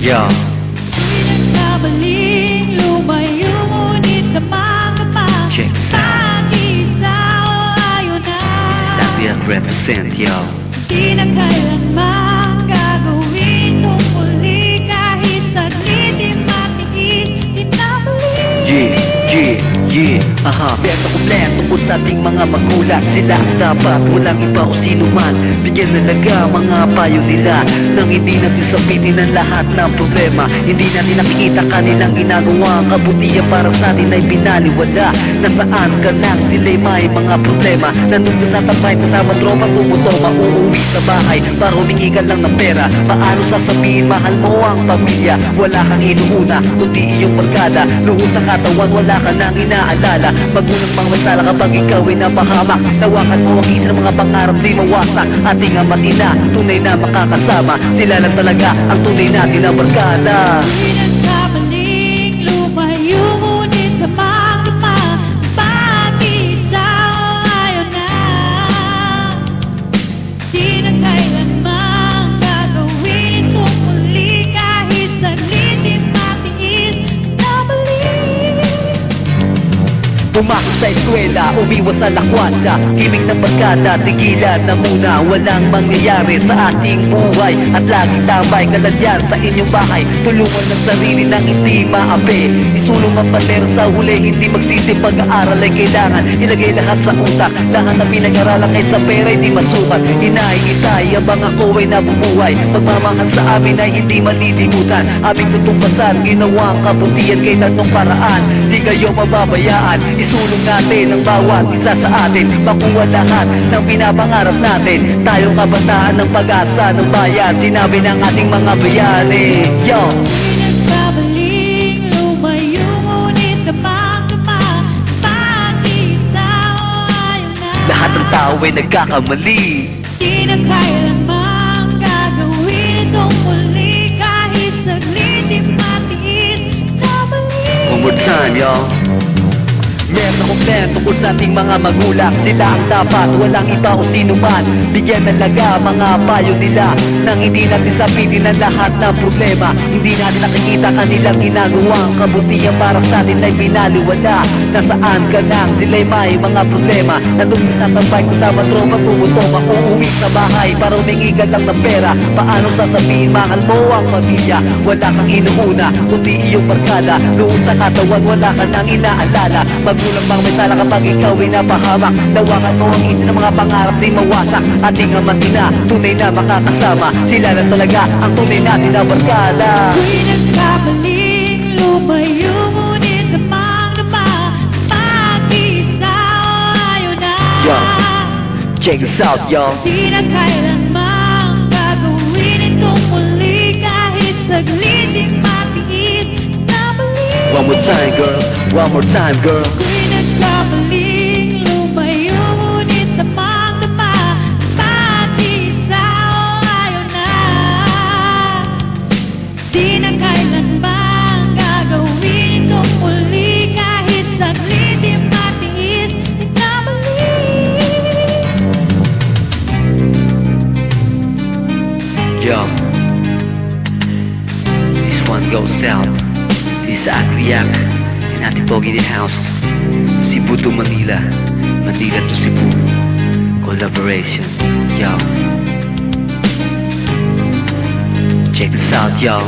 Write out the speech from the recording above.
Yo. Nagkabaling lumayo ngunit damang-dama. Check this out. Pag-isa o ayaw na. Exactly I represent, yo. Di na kailanman gagawin kung muli. Kahit saglit di matiis, di na muli. Beto kompleto po sa ating mga magulang. Sila ang dapat, walang iba o sino man. Bigyan nalaga mga payo nila nang hindi natin sabitin ang lahat ng problema. Hindi natin nakikita kanilang ginagawa. Ang kabutihan para sa atin ay binaliwala. Nasaan ka nang sila'y may mga problema. Nandun ka sa tabay, kasama tropa, tumutoma. Uuwi sa bahay para humingi ka lang ng pera. Paano sasabihin mahal mo ang pamilya? Wala kang inuuna, kundi iyong barkada. Luho sa katawan, wala ka nang inaalala. Magulang pang may sala kapag ikaw ay napahamak. Tawakan mo ang isa ng mga pangarap di mawasak. Ating ama't ina, tunay na makakasama. Sila lang talaga ang tunay natin na barkada. Di nagkabaling lumayo ngunit damang-dama. Pag-isa o ayaw na. Di na kailanman gagawin kung muli. Kahit saglit di matiis, na muli. Pumasok sa eskwela, umiwas sa lakwatsa. Kimik ng barkada, tigilan na muna. Walang mangyayari sa ating buhay. At laging tambay, kaladyan sa inyong bahay. Tulungan ng sarili ng hindi maapi. Isulong ang pader sa huli, hindi magsisi. Pag-aaral ay kailangan, ilagay lahat sa utak. Lahat na pinag-aralan kay sa pera, hindi masukat. Hinay-itay, abang ako ay nabubuhay. Pagmamahal sa amin ay hindi malilimutan. Aming tutumpasan, ginawang kabutihan kay tatlong paraan. Di kayo mababayaan. Isulong natin ang bawat isa sa atin. Makuha lahat ng pinapangarap natin. Tayong kabataan ng pag-asa ng bayan. Sinabi ng ating mga bayani. Yo! Di nagkabaling lumayo ngunit damang-dama. Pag-isa o ayaw na. Lahat ng tao ay nagkakamali. Di na kailanman gagawin itong muli. Kahit saglit di matiis, na muli. One more time, yo. Meron akong plan tungkol sa ating mga magulang. Sila ang dapat, walang iba o sino man. Bigyan nalaga mga payo nila nang hindi natin sabitin ang lahat ng problema. Hindi natin nakikita kanilang ginagawa. Ang kabutihan para sa atin ay binaliwala. Nasaan ka nang sila'y may mga problema. Nandun sa tambay kasama tropa, tumutoma. Uuwi sa bahay para humingi ka lang ng pera. Paano sasabihin mahal mo ang pamilya? Wala kang inuuna, kundi iyong barkada. Doon sa katawan, wala ka nang inaalala. Magulang bang may sala kapag ikaw ay napahamak. Lawakan mo ang isa ng mga pangarap di mawasak. Ating ama't ina, tunay na makakasama. Sila lang talaga ang tunay natin na barkada. Di nagkabaling lumayo ngunit damang-dama. Pag-isa o ayaw na. Yo, check this out, yo. Di na kailanman gagawin itong muli. Kahit saglit di matiis, na muli. One more time, girl. One more time, girl. Di nagkabaling lumayo ngunit damang-dama. Pag-isa o ayaw na. Di na kailanman gagawin itong muli. Kahit saglit di matiis, na muli. Yo, this one goes out. This is Agriac and Ate Pogi in the house. Cebu to Manila, Manila to Cebu. Collaboration, yo. Check this out, yo.